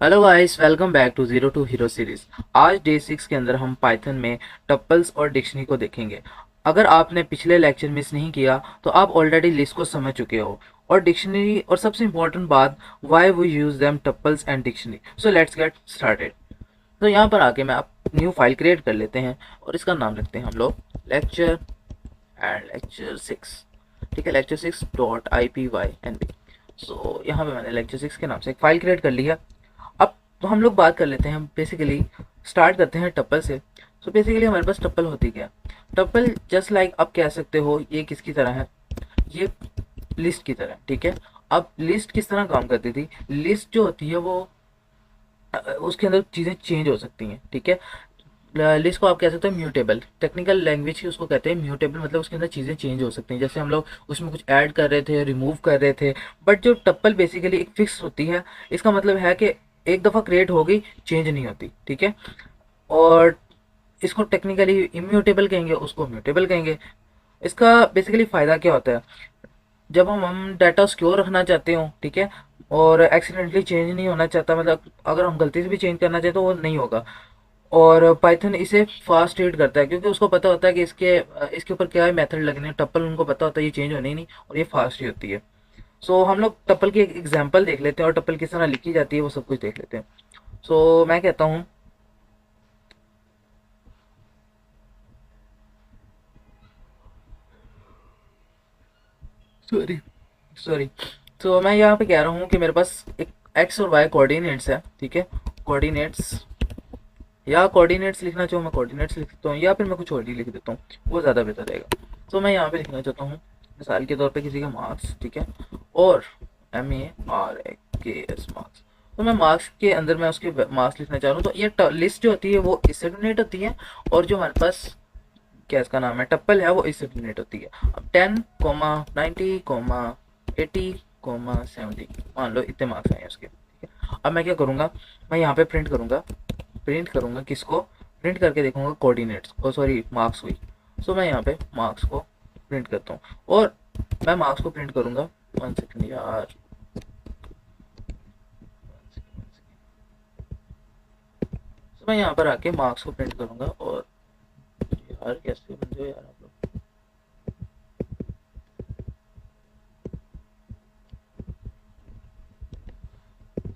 Hello guys, welcome back to zero to hero series. आज day 6 के अंदर हम पाइथन में टपल्स और डिक्शनरी को देखेंगे। अगर आपने पिछले लेक्चर मिस नहीं किया तो आप ऑलरेडी लिस्ट को समझ चुके हो और डिक्शनरी और सबसे इम्पोर्टेंट बात why we use them tuples and dictionary. So let's get started. तो यहाँ पर आके मैं आप न्यू फाइल क्रिएट कर लेते हैं और इसका नाम रखते हैं हम लोग लेक्चर एंड लेक्चर 6। ठीक है, लेक्चर 6.ipynb। सो यहाँ पे मैंने लेक्चर 6 के नाम से एक फाइल क्रिएट कर लिया। अब तो हम लोग बात कर लेते हैं, बेसिकली स्टार्ट करते हैं टप्पल से। सो बेसिकली हमारे पास टप्पल होती क्या है। टप्पल जस्ट लाइक आप कह सकते हो ये किसकी तरह है, ये लिस्ट की तरह। ठीक है, अब लिस्ट किस तरह काम करती थी। लिस्ट जो होती है वो उसके अंदर चीज़ें चेंज हो सकती हैं। ठीक है, लिस्ट को आप कह सकते हो म्यूटेबल, टेक्निकल लैंग्वेज की उसको कहते हैं म्यूटेबल, मतलब उसके अंदर चीज़ें चेंज हो सकती हैं। जैसे हम लोग उसमें कुछ ऐड कर रहे थे, रिमूव कर रहे थे। बट जो टप्पल बेसिकली एक फिक्स होती है, इसका मतलब है कि एक दफ़ा क्रिएट हो गई, चेंज नहीं होती। ठीक है, और इसको टेक्निकली इम्यूटेबल कहेंगे, उसको म्यूटेबल कहेंगे। इसका बेसिकली फ़ायदा क्या होता है, जब हम डाटा सिक्योर रखना चाहते हो, ठीक है, और एक्सीडेंटली चेंज नहीं होना चाहता, मतलब अगर हम गलती से भी चेंज करना चाहते तो वो नहीं होगा। और पाइथन इसे फास्ट रीड करता है क्योंकि उसको पता होता है कि इसके ऊपर क्या मेथड लगने हैं। टप्पल उनको पता होता है ये चेंज होने ही नहीं, और ये फास्ट ही होती है। सो हम लोग टप्पल की एक एग्जांपल देख लेते हैं और टप्पल किस तरह लिखी जाती है वो सब कुछ देख लेते हैं। सो मैं कहता हूँ, सॉरी सॉरी, तो मैं यहाँ पे कह रहा हूँ कि मेरे पास एक एक्स और वाई कोऑर्डिनेट्स है। ठीक है, कोऑर्डिनेट्स, या कोऑर्डिनेट्स लिखना चाहूँ मैं कोऑर्डिनेट्स लिख सकता हूँ, या फिर मैं कुछ और ही लिख देता हूँ, वो ज़्यादा बेहतर रहेगा। तो मैं यहाँ पे लिखना चाहता हूँ मिसाल के तौर पे किसी का मार्क्स। ठीक है, और MARKS मार्क्स। तो मैं मार्क्स के अंदर मैं उसके मार्क्स लिखना चाह रहा हूँ। तो ये लिस्ट जो होती है वो इससे डोनेट होती है, और जो हमारे पास क्या इसका नाम है टप्पल है वो इससे डोनेट होती है। अब 10, 90, 80, 70 मान लो इतने मार्क्स आए हैं उसके। ठीक है, अब मैं क्या करूँगा, मैं यहाँ पे प्रिंट करूँगा किसको, प्रिंट करके देखूंगा कोऑर्डिनेट्स, ओ सॉरी मार्क्स हुई। सो मैं यहाँ पे मार्क्स को प्रिंट करता हूँ, और मैं मार्क्स को प्रिंट करूँगा। 1 सेकेंड यार, तो मैं यहाँ पर आके मार्क्स को प्रिंट करूँगा। और यार कैसे बंदे हो यार आप लोग।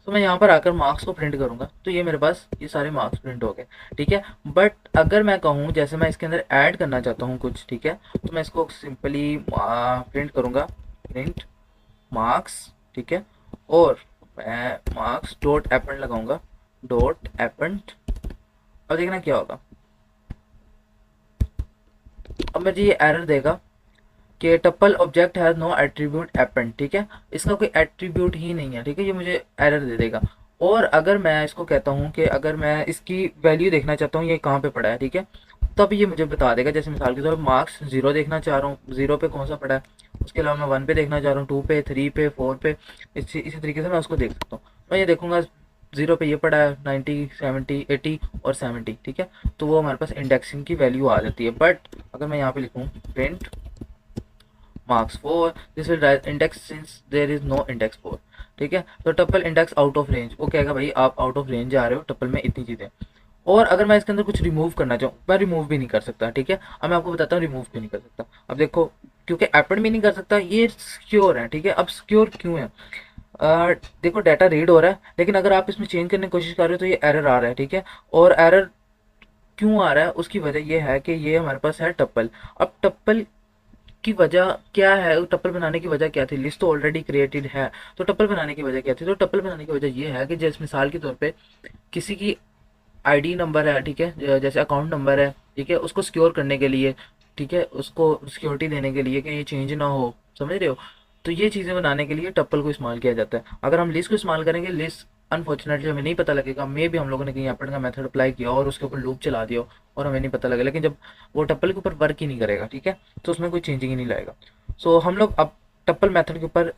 तो मैं यहाँ पर आकर मार्क्स को प्रिंट करूँगा, तो ये मेरे पास ये सारे मार्क्स प्रिंट हो गए। ठीक है, बट अगर मैं कहूँ जैसे मैं इसके अंदर ऐड करना चाहता हूँ कुछ, ठीक है, तो मैं इसको सिंपली प्रिंट करूँगा, प्रिंट मार्क्स। ठीक है, और मैं मार्क्स डॉट एपेंड लगाऊंगा, डॉट एपेंड। अब देखना क्या होगा, अब मुझे ये एरर देगा कि tuple object has no attribute append. ठीक है, इसका कोई एट्रीब्यूट ही नहीं है। ठीक है, ये मुझे एरर दे देगा। और अगर मैं इसको कहता हूँ कि अगर मैं इसकी वैल्यू देखना चाहता हूँ ये कहाँ पे पड़ा है, ठीक है, तब ये मुझे बता देगा। जैसे मिसाल के तौर पर मार्क्स 0 देखना चाह रहा हूँ, 0 पे कौन सा पड़ा है। उसके अलावा मैं 1 पे देखना चाह रहा हूँ, 2 पे, 3 पे, 4 पे। इसी तरीके से मैं उसको देख सकता हूँ। मैं ये देखूंगा 0 पे ये पड़ा है, 90, 70, 80 और 70। ठीक है, तो वो हमारे पास इंडेक्सिंग की वैल्यू आ जाती है। बट अगर मैं यहाँ पे लिखूँ print marks 4, this will index since there is no index 4। ठीक है, तो tuple index out of range, वो कहेगा भाई आप आउट ऑफ रेंज जा रहे हो, टप्पल में इतनी चीज़ें। और अगर मैं इसके अंदर कुछ रिमूव करना चाहूँ, मैं रिमूव भी नहीं कर सकता। ठीक है, अब मैं आपको बताता हूँ रिमूव क्यों नहीं कर सकता। अब देखो, क्योंकि एपेंड भी नहीं कर सकता, ये सिक्योर है। ठीक है, अब सिक्योर क्यों है, देखो डाटा रीड हो रहा है, लेकिन अगर आप इसमें चेंज करने की कोशिश कर रहे हो तो ये एरर आ रहा है। ठीक है, और एरर क्यों आ रहा है, उसकी वजह ये है कि ये हमारे पास है टप्पल। अब टप्पल की वजह क्या है, टप्पल बनाने की वजह क्या थी, लिस्ट तो ऑलरेडी क्रिएटेड है, तो टप्पल बनाने की वजह क्या थी। तो टप्पल बनाने की वजह ये है कि जैसे मिसाल के तौर पे किसी की आईडी नंबर है, ठीक है, जैसे अकाउंट नंबर है, ठीक है, उसको सिक्योर करने के लिए, ठीक है, उसको सिक्योरिटी देने के लिए कि ये चेंज ना हो, समझ रहे हो। तो ये चीज़ें बनाने के लिए टप्पल को इस्तेमाल किया जाता है। अगर हम लिस्ट को इस्तेमाल करेंगे, लिस्ट अनफॉर्चुनेटली हमें नहीं पता लगेगा, मे भी हम लोगों ने कहीं एपेंड का मेथड अप्लाई किया और उसके ऊपर लूप चला दिया और हमें नहीं पता लगा, लेकिन जब वो टप्पल के ऊपर वर्क ही नहीं करेगा, ठीक है, तो उसमें कोई चेंजिंग ही नहीं लाएगा। सो हम लोग अब टप्पल मेथड के ऊपर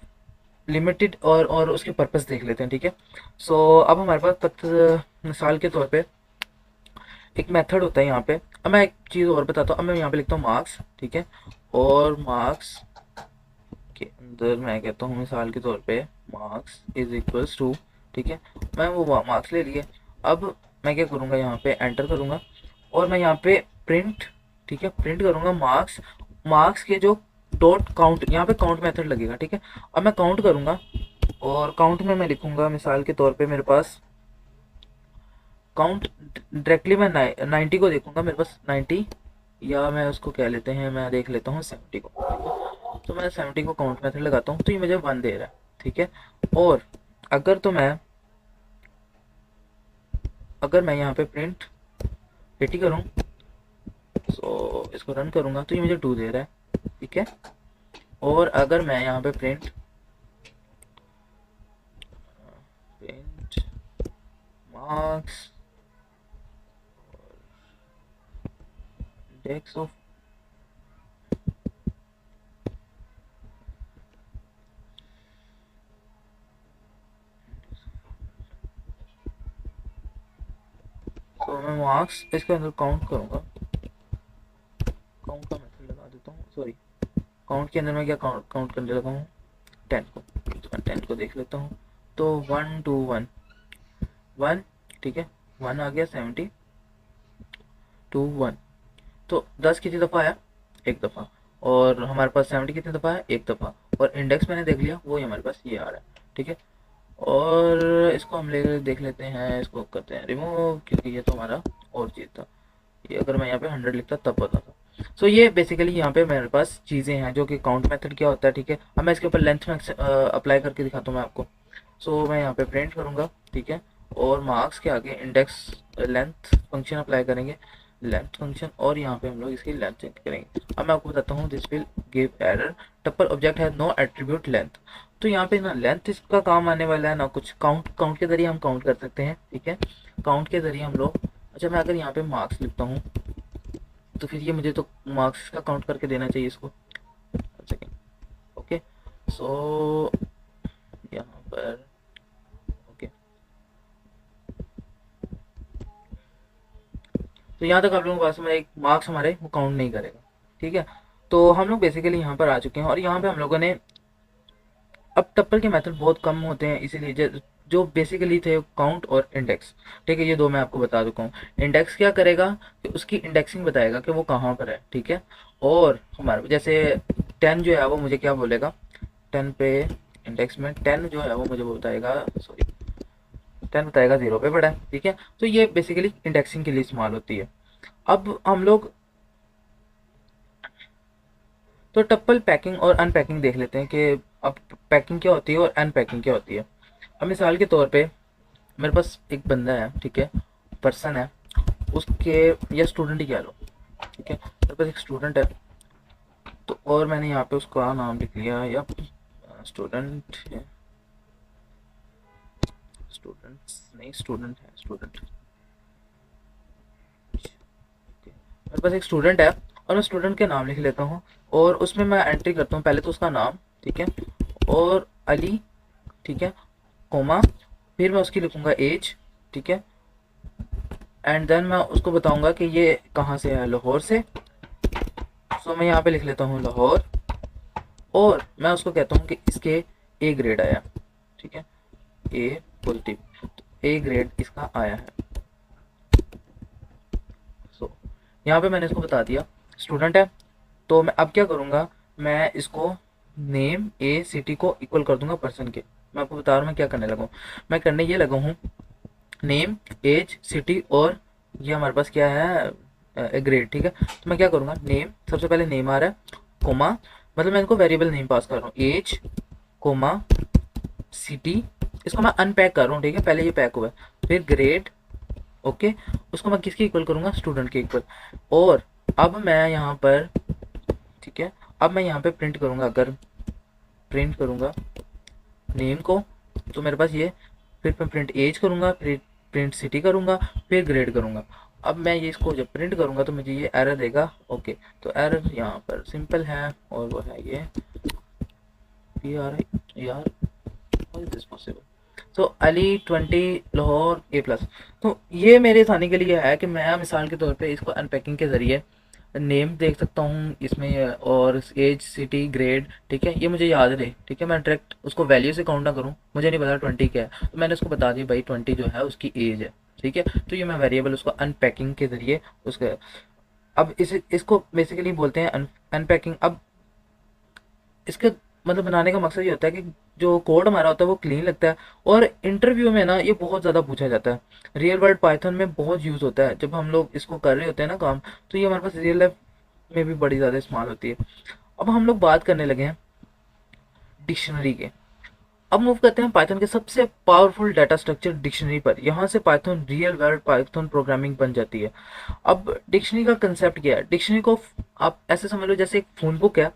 लिमिटेड और उसके पर्पस देख लेते हैं। ठीक है, सो अब हमारे पास मिसाल के तौर पे एक मेथड होता है यहाँ पे। अब मैं एक चीज़ और बताता हूँ, अब मैं यहाँ पे लिखता हूँ मार्क्स। ठीक है, और मार्क्स के अंदर मैं कहता हूँ मिसाल के तौर पे मार्क्स इज इक्वल्स टू, ठीक है, मैं वो मार्क्स ले लिए। अब मैं क्या करूँगा, यहाँ पे एंटर करूँगा और मैं यहाँ पे प्रिंट, ठीक है, प्रिंट करूँगा मार्क्स। मार्क्स के जो डॉट काउंट, यहाँ पे काउंट मेथड लगेगा, ठीक है। अब मैं काउंट करूँगा और काउंट में मैं लिखूँगा मिसाल के तौर पे मेरे पास काउंट डायरेक्टली मैं 90 को देखूँगा, मेरे पास 90, या मैं उसको क्या लेते हैं, मैं देख लेता हूँ 70 को, ठीक है। तो मैं 70 को काउंट मेथड लगाता हूँ तो ये मुझे 1 दे रहा है, ठीक है। और अगर तो मैं अगर मैं यहाँ पे प्रिंट 80 करूँ, सो इसको रन करूँगा तो ये मुझे 2 दे रहा है, ठीक है। और अगर मैं यहाँ पे print print marks index of, तो मैं मार्क्स इसके अंदर काउंट करूँगा, काउंट का मेथड लगा देता हूँ, सॉरी, काउंट के अंदर मैं क्या काउंट काउंट करने लगा हूँ 10 को, तो मैं 10 को देख लेता हूँ। तो 1 2 1 1, ठीक है, 1 आ गया, 70 2 1, तो 10 कितनी दफ़ा आया, एक दफ़ा। और हमारे पास 70 कितनी दफ़ा है, एक दफ़ा। और इंडेक्स मैंने देख लिया, वो ही हमारे पास ये आ रहा है, ठीक है। और इसको हम ले देख लेते हैं, इसको करते हैं रिमूव, क्योंकि ये तो हमारा और चीज़ था। ये अगर मैं यहाँ पे 100 लिखता तब पता था। सो ये बेसिकली यहाँ पे मेरे पास चीज़ें हैं जो कि काउंट मेथड क्या होता है, ठीक है। अब मैं इसके ऊपर लेंथ में अप्लाई करके दिखाता हूँ मैं आपको। सो मैं यहाँ पे प्रिंट करूँगा, ठीक है, और मार्क्स के आगे इंडेक्स लेंथ फंक्शन अप्लाई करेंगे, लेंथ फंक्शन, और यहाँ पे हम लोग इसकी लेंथ चेक करेंगे। अब मैं आपको बताता हूँ, this will give error, tuple object has no attribute length. तो यहाँ पे ना लेंथ इसका काम आने वाला है ना कुछ, काउंट काउंट के जरिए हम काउंट कर सकते हैं, ठीक है। काउंट के जरिए हम लोग, अच्छा मैं अगर यहाँ पे मार्क्स लिखता हूँ तो फिर ये मुझे तो मार्क्स का काउंट करके देना चाहिए इसको, सेकेंड, ओके। सो यहाँ पर ओके, तो यहाँ तक आप लोगों के पास में एक मार्क्स हमारे वो काउंट नहीं करेगा, ठीक है। तो हम लोग बेसिकली यहाँ पर आ चुके हैं और यहाँ पे हम लोगों ने, अब टप्पल के मेथड बहुत कम होते हैं, इसीलिए जो बेसिकली थे काउंट और इंडेक्स, ठीक है, ये दो मैं आपको बता चुका हूँ। इंडेक्स क्या करेगा कि उसकी इंडेक्सिंग बताएगा कि वो कहाँ पर है, ठीक है। और हमारे जैसे 10 जो है वो मुझे क्या बोलेगा, 10 पे इंडेक्स में 10 जो है वो मुझे बताएगा, सॉरी 10 बताएगा 0 पे पड़ा है, ठीक है। तो ये बेसिकली इंडेक्सिंग के लिए इस्तेमाल होती है। अब हम लोग तो टप्पल पैकिंग और अनपैकिंग देख लेते हैं कि अब पैकिंग क्या होती है और अनपैकिंग क्या होती है। अब मिसाल के तौर पे मेरे पास एक बंदा है, ठीक है, पर्सन है, उसके, या स्टूडेंट ही कह लो, ठीक है, मेरे पास एक स्टूडेंट है, तो और मैंने यहाँ पे उसका नाम लिख लिया, या स्टूडेंट है, स्टूडेंट नहीं, स्टूडेंट है, स्टूडेंट, मेरे पास एक स्टूडेंट है और मैं स्टूडेंट के नाम लिख लेता हूँ और उसमें मैं एंट्री करता हूँ पहले तो उसका नाम, ठीक है, और अली, ठीक है, कोमा, फिर मैं उसकी लिखूंगा एज, ठीक है, एंड देन मैं उसको बताऊंगा कि ये कहाँ से है, लाहौर से। सो मैं यहाँ पे लिख लेता हूँ लाहौर, और मैं उसको कहता हूँ कि इसके ए ग्रेड आया, ठीक है, ए पॉजिटिव, तो ए ग्रेड इसका आया है। सो यहाँ पे मैंने इसको बता दिया स्टूडेंट है। तो मैं अब क्या करूँगा, मैं इसको नेम ए सिटी को इक्वल कर दूंगा पर्सन के। मैं आपको बता रहा हूँ मैं क्या करने लगा हूँ, मैं करने ये लगा हूँ नेम एज सिटी, और ये हमारे पास क्या है, ग्रेड, ठीक है। तो मैं क्या करूँगा, नेम, सबसे पहले नेम आ रहा है, कोमा, मतलब मैं इनको वेरिएबल नेम पास कर रहा हूँ, एज कोमा सिटी, इसको मैं अनपैक कर रहा हूँ, ठीक है, पहले ये पैक हुआ है, फिर ग्रेड, ओके, उसको मैं किसके इक्वल करूँगा, स्टूडेंट के इक्वल। और अब मैं यहाँ पर, ठीक है, अब मैं यहाँ पे प्रिंट करूँगा, अगर प्रिंट करूँगा नेम को, तो मेरे पास ये, फिर मैं प्रिंट एज करूँगा, फिर प्रिंट सिटी करूँगा, फिर ग्रेड करूँगा। अब मैं ये इसको जब प्रिंट करूँगा तो मुझे ये एरर देगा, ओके। तो एरर यहाँ पर सिंपल है और वो है ये पी आर आई यार, how is this possible. So Ali 20 Lahore A plus. तो ये मेरे आसानी के लिए है कि मैं मिसाल के तौर पे इसको अनपैकिंग के ज़रिए नेम देख सकता हूँ इसमें, और एज, सिटी, ग्रेड, ठीक है, ये मुझे याद रहे, ठीक है, मैं डायरेक्ट उसको वैल्यू से काउंट ना करूँ, मुझे नहीं पता 20 क्या है, तो मैंने उसको बता दिया भाई 20 जो है उसकी एज है, ठीक है। तो ये मैं वेरिएबल उसको अनपैकिंग के ज़रिए उसके, अब इसको बेसिकली बोलते हैं अनपैकिंग। अब इसके मतलब बनाने का मकसद ये होता है कि जो कोड हमारा होता है वो क्लीन लगता है, और इंटरव्यू में ना ये बहुत ज़्यादा पूछा जाता है। रियल वर्ल्ड पाइथन में बहुत यूज़ होता है, जब हम लोग इसको कर रहे होते हैं ना काम, तो ये हमारे पास रियल लाइफ में भी बड़ी ज़्यादा इस्तेमाल होती है। अब हम लोग बात करने लगे हैं डिक्शनरी के। अब मूव करते हैं पाइथन के सबसे पावरफुल डाटा स्ट्रक्चर डिक्शनरी पर। यहाँ से Python real world Python programming बन जाती है। अब डिक्शनरी का कंसेप्ट क्या है? डिक्शनरी को आप ऐसे समझ लो जैसे एक फोन बुक है,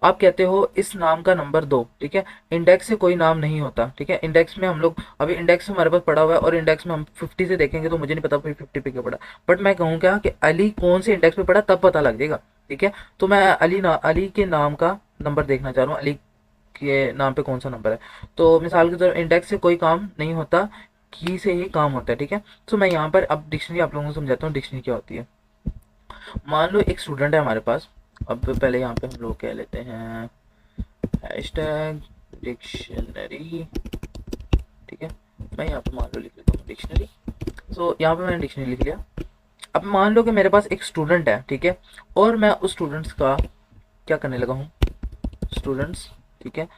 आप कहते हो इस नाम का नंबर दो, ठीक है। इंडेक्स से कोई नाम नहीं होता, ठीक है। इंडेक्स में हम लोग अभी इंडेक्स हमारे पास पड़ा हुआ है, और इंडेक्स में हम 50 से देखेंगे तो मुझे नहीं पता कोई 50 पे क्या पड़ा, बट मैं कहूँगा कि अली कौन से इंडेक्स पे पड़ा तब पता लग जाएगा, ठीक है। तो मैं अली के नाम का नंबर देखना चाह रहा हूँ, अली के नाम पे कौन सा नंबर है। तो मिसाल के तौर इंडेक्स से कोई काम नहीं होता, की से ही काम होता है, ठीक है। तो मैं यहाँ पर अब डिक्शनरी आप लोगों को समझाता हूँ डिक्शनरी क्या होती है। मान लो एक स्टूडेंट है हमारे पास। अब पहले यहाँ पे हम लोग कह लेते हैं हैशटैग डिक्शनरी, ठीक है। मैं यहाँ पे मान लो लिख लेता हूँ डिक्शनरी। तो यहाँ पे मैंने डिक्शनरी लिख लिया। अब मान लो कि मेरे पास एक स्टूडेंट है, ठीक है, और मैं उस स्टूडेंट्स का क्या करने लगा हूँ, स्टूडेंट्स, ठीक है,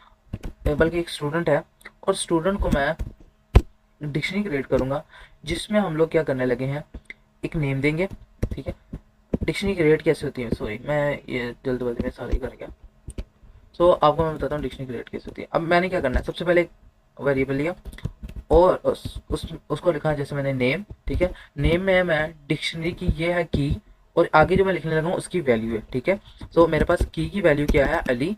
बल्कि एक स्टूडेंट है, और स्टूडेंट को मैं डिक्शनरी क्रिएट करूंगा, जिसमें हम लोग क्या करने लगे हैं, एक नेम देंगे, ठीक है। डिक्शनरी क्रिएट कैसे होती है, सॉरी मैं ये जल्दबाजी में सारी कर गया। सो आपको मैं बताता हूँ डिक्शनरी क्रिएट कैसे होती है। अब मैंने क्या करना है, सबसे पहले एक वेरिएबल लिया, और उसको लिखा जैसे मैंने नेम, ठीक है। नेम में मैं डिक्शनरी की ये है की, और आगे जो मैं लिखने लगा हूँ उसकी वैल्यू है, ठीक है। सो मेरे पास की वैल्यू क्या है, अली,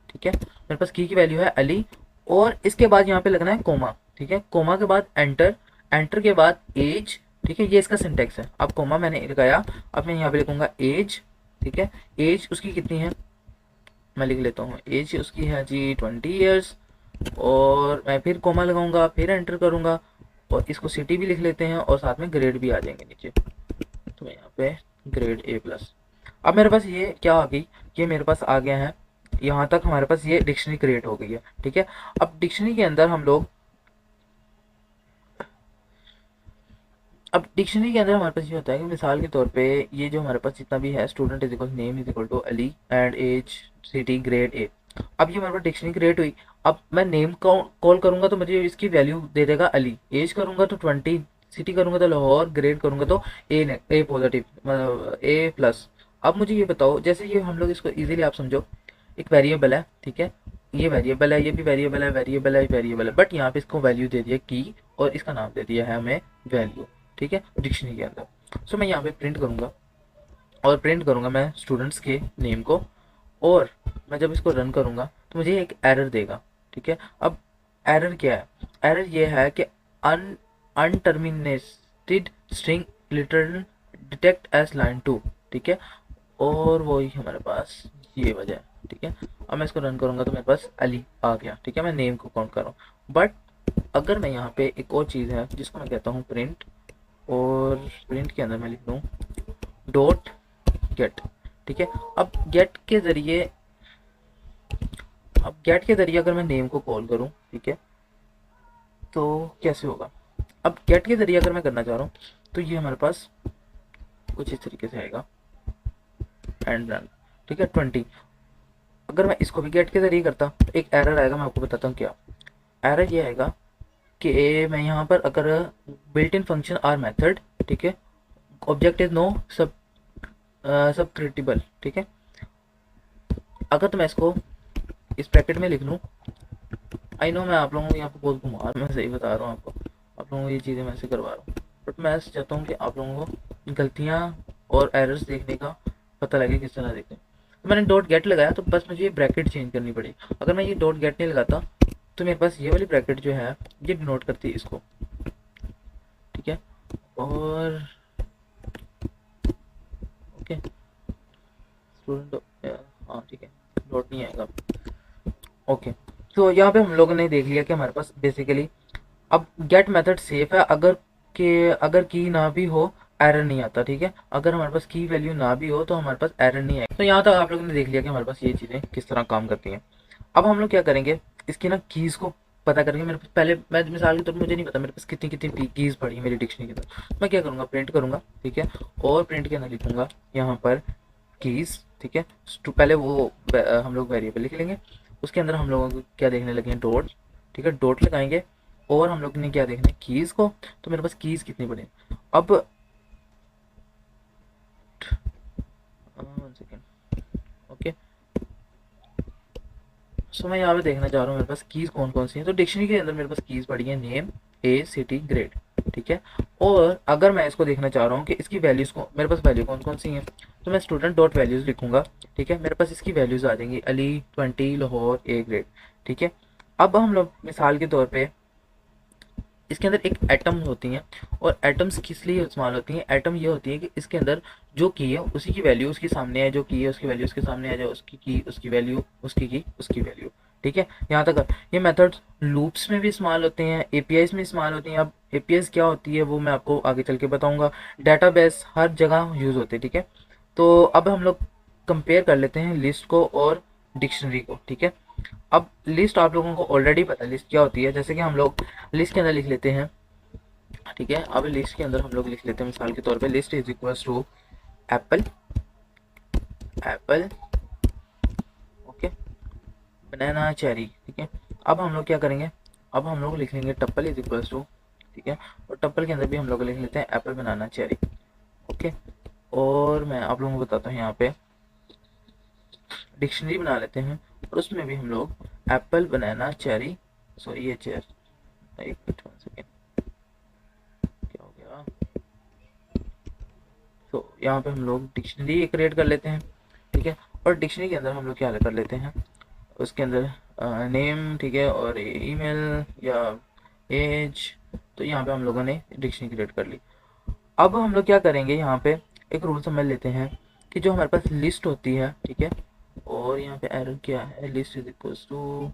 ठीक है। मेरे पास की वैल्यू है अली, और इसके बाद यहाँ पे लगना है कोमा, ठीक है। कोमा के बाद एंटर, एंटर के बाद एज, ठीक है। ये इसका सिंटेक्स है। अब कोमा मैंने लगाया, अब मैं यहाँ पे लिखूंगा एज, ठीक है। एज उसकी कितनी है, मैं लिख लेता हूँ, एज उसकी है जी 20 ईयर्स, और मैं फिर कोमा लगाऊंगा, फिर एंटर करूंगा, और इसको सिटी भी लिख लेते हैं, और साथ में ग्रेड भी आ जाएंगे नीचे। तो मैं यहाँ पे ग्रेड A+। अब मेरे पास ये क्या आ गई, ये मेरे पास आ गया है, यहाँ तक हमारे पास ये डिक्शनरी क्रिएट हो गई है, ठीक है। अब डिक्शनरी के अंदर हम लोग, अब डिक्शनरी के अंदर हमारे पास ये होता है कि मिसाल के तौर पे ये जो हमारे पास जितना भी है, student is equal name is equal to Ali and age city grade A। अब ये हमारे पास डिक्शनरी क्रिएट हुई। अब मैं नेम कॉल करूंगा तो मुझे इसकी वैल्यू दे देगा अली, एज करूंगा तो 20, सिटी करूंगा तो लाहौर, ग्रेड करूंगा तो ए पॉजिटिव, मतलब A+। अब मुझे ये बताओ, जैसे ये हम लोग इसको इजीली आप समझो, एक वेरिएबल है, ठीक है, ये वेरिएबल है, ये भी वेरिएबल है, वेरिएबल है, वेरिएबल है, बट यहाँ पे इसको वैल्यू दे दिया की, और इसका नाम दे दिया है हमें वैल्यू, ठीक है, डिक्शनरी के अंदर। सो मैं यहाँ पे प्रिंट करूँगा, और प्रिंट करूँगा मैं स्टूडेंट्स के नेम को, और मैं जब इसको रन करूँगा तो मुझे एक एरर देगा, ठीक है। अब एरर क्या है, एरर ये है कि unterminated string return detect as line 2, ठीक है, और वही हमारे पास ये वजह है, ठीक है। अब मैं इसको रन करूँगा तो मेरे पास अली आ गया, ठीक है, मैं नेम को काउंट कर रहा हूँ। बट अगर मैं यहाँ पे एक और चीज़ है जिसको मैं कहता हूँ प्रिंट, और प्रिंट के अंदर मैं लिख दूँ डॉट गेट, ठीक है। अब गेट के ज़रिए, अब गेट के ज़रिए अगर मैं नेम को कॉल करूँ, ठीक है, तो कैसे होगा। अब गेट के ज़रिए अगर मैं करना चाह रहा हूँ तो ये हमारे पास कुछ इस तरीके से आएगा, एंड रन, ठीक है, 20। अगर मैं इसको भी गेट के ज़रिए करता तो एक एरर आएगा, मैं आपको बताता हूँ क्या एरर ये आएगा, कि मैं यहाँ पर अगर built in function or method, ठीक है, ऑब्जेक्ट इज नो सब क्रिटिबल, ठीक है। अगर तो मैं इसको इस ब्रैकेट में लिख लूँ, आई नो मैं आप लोगों को यहाँ पे बहुत घुमा, मैं सही बता रहा हूँ आपको, आप लोगों को ये चीज़ें मैं ऐसे करवा रहा हूँ, बट मैं ऐसे चाहता हूँ कि आप लोगों को गलतियाँ और एरर्स देखने का पता लगे किस तरह देखते हैं। तो मैंने डॉट गेट लगाया, तो बस मुझे ये ब्रैकेट चेंज करनी पड़ी। अगर मैं ये डॉट गेट नहीं लगाता तो मेरे पास ये वाली ब्रैकेट जो है ये डिनोट करती है इसको, ठीक है, और ओके स्टूडेंट, हाँ ठीक है, डॉट नहीं आएगा, ओके। तो यहाँ पे हम लोगों ने देख लिया कि हमारे पास बेसिकली अब गेट मेथड सेफ है, अगर की ना भी हो एरर नहीं आता, ठीक है। अगर हमारे पास की वैल्यू ना भी हो तो हमारे पास एरर नहीं आएगी। तो यहाँ तक आप लोगों ने देख लिया कि हमारे पास ये चीज़ें किस तरह काम करती हैं। अब हम लोग क्या करेंगे, इसकी ना कीज़ को पता करेंगे। मेरे पास पहले, मैं मिसाल के तौर पर मुझे नहीं पता मेरे पास कितनी कितनी कीज़ पड़ी है मेरी डिक्शनरी के अंदर। मैं क्या करूँगा, प्रिंट करूँगा, ठीक है। और प्रिंट के अंदर लिखूँगा यहाँ पर कीज़, ठीक है। तो पहले वो हम लोग वेरिएबल लिख लेंगे। उसके अंदर हम लोगों को क्या देखने लगे हैं, डॉट, ठीक है। डॉट लगाएंगे और हम लोग ने क्या देखना है, कीज़ को। तो मेरे पास कीज़ कितनी पड़ी हैं। अब 1 सेकेंड, ओके। सो मैं यहाँ पे देखना चाह रहा हूँ मेरे पास कीज़ कौन कौन सी हैं। तो डिक्शनरी के अंदर मेरे पास कीज़ पड़ी है नेम, एज, सिटी, ग्रेड, ठीक है। और अगर मैं इसको देखना चाह रहा हूँ कि इसकी वैल्यूज़ को, मेरे पास वैल्यू कौन कौन सी हैं, तो मैं स्टूडेंट डॉट वैल्यूज़ लिखूंगा, ठीक है। मेरे पास इसकी वैल्यूज़ आ जाएंगी अली 20 लाहौर ए ग्रेड, ठीक है। अब हम लोग मिसाल के तौर पे इसके अंदर एक एटम होती हैं। और एटम्स किस लिए इस्तेमाल होती हैं, एटम ये होती है कि इसके अंदर जो की है उसी की वैल्यू उसके सामने है, जो की है उसकी वैल्यू उसके सामने आ जाए, उसकी की उसकी वैल्यू, उसकी की उसकी वैल्यू, ठीक है। यहाँ तक ये मेथड लूप्स में भी इस्तेमाल होते हैं, एपीआईज में इस्तेमाल होती हैं। अब एपीआईज क्या होती है वो मैं आपको आगे चल के बताऊंगा। डेटाबेस हर जगह यूज़ होते हैं, ठीक है। तो अब हम लोग कंपेयर कर लेते हैं लिस्ट को और डिक्शनरी को, ठीक है। अब लिस्ट आप लोगों को ऑलरेडी पता है लिस्ट क्या होती है। जैसे कि हम लोग लिस्ट के अंदर लिख लेते हैं, ठीक है। अब लिस्ट के अंदर हम लोग लिख लेते हैं मिसाल के तौर पे list is equal to apple, apple, okay, banana, cherry, ठीक है। अब हम लोग क्या करेंगे, अब हम लोग लिख लेंगे टप्पल इज इक्वल टू, ठीक है। और टप्पल के अंदर भी हम लोग लिख लेते हैं एप्पल, बनाना, चेरी, ओके। और मैं आप लोगों को बताता हूँ यहाँ पे डिक्शनरी बना लेते हैं और उसमें भी हम लोग एप्पल, बनाना, चेरी, सॉरी ये चेयर, एक मिनट, 1 सेकेंड, क्या हो गया। तो यहाँ पे हम लोग डिक्शनरी क्रिएट कर लेते हैं, ठीक है। और डिक्शनरी के अंदर हम लोग क्या कर लेते हैं, उसके अंदर नेम, ठीक है, और ईमेल या एज। तो यहाँ पे हम लोगों ने डिक्शनरी क्रिएट कर ली। अब हम लोग क्या करेंगे, यहाँ पे एक रूल समझ लेते हैं कि जो हमारे पास लिस्ट होती है, ठीक है। और यहाँ पे एरर क्या है, लिस्ट इज इक्वल टू,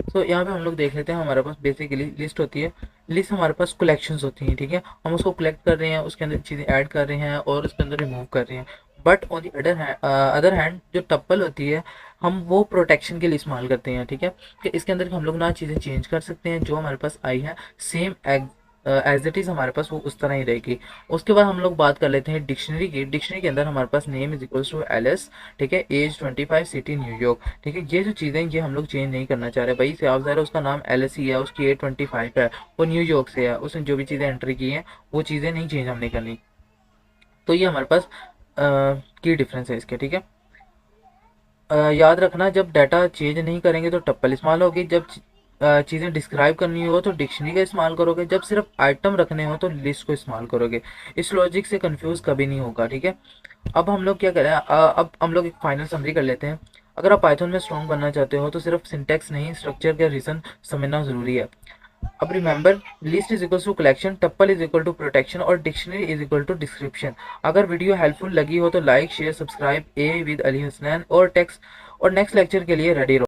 तो यहाँ पे हम लोग देख लेते हैं हमारे पास बेसिकली लिस्ट होती है। लिस्ट हमारे पास कलेक्शंस होती हैं, ठीक है। हम उसको कलेक्ट कर रहे हैं, उसके अंदर चीज़ें ऐड कर रहे हैं और उसके अंदर रिमूव कर रहे हैं। But on the other hand जो टप्पल होती है हम वो प्रोटेक्शन के लिए इस्तेमाल करते हैं, ठीक है। कि इसके अंदर हम लोग ना चीज़ें चेंज कर सकते हैं, जो हमारे पास आई है सेम एज इट इज़ हमारे पास वो उस तरह ही रहेगी। उसके बाद हम लोग बात कर लेते हैं डिक्शनरी की। डिक्शनरी के अंदर हमारे पास name is equals to Alice, ठीक है। एज 25, सिटी न्यूयॉर्क, ठीक है। ये जो चीज़ें ये हम लोग चेंज नहीं करना चाह रहे भाई, साफ ज़ाहिर है उसका नाम एलिस ही है, उसकी एज 25 है, वो न्यूयॉर्क से है, उसने जो भी चीज़ें एंट्री की हैं वो चीज़ें नहीं चेंज हमने करनी। तो ये हमारे पास की डिफरेंस है इसके, ठीक है। याद रखना जब डाटा चेंज नहीं करेंगे तो टप्पल इस्तेमाल होगी, जब चीज़ें डिस्क्राइब करनी हो तो डिक्शनरी का इस्तेमाल करोगे, जब सिर्फ आइटम रखने हो तो लिस्ट को इस्तेमाल करोगे। इस लॉजिक से कंफ्यूज कभी नहीं होगा, ठीक है। अब हम लोग क्या करें, अब हम लोग एक फाइनल समरी कर लेते हैं। अगर आप पाइथन में स्ट्रॉन्ग बनना चाहते हो तो सिर्फ सिंटैक्स नहीं, स्ट्रक्चर का रीज़न समझना ज़रूरी है। अब remember, list is equal to collection, tuple is equal to protection और dictionary is equal to description. अगर वीडियो हेल्पफुल लगी हो तो लाइक, शेयर, सब्सक्राइब। ए विद अली हसनैन और टेक्स्ट और नेक्स्ट लेक्चर के लिए रेडी रहो।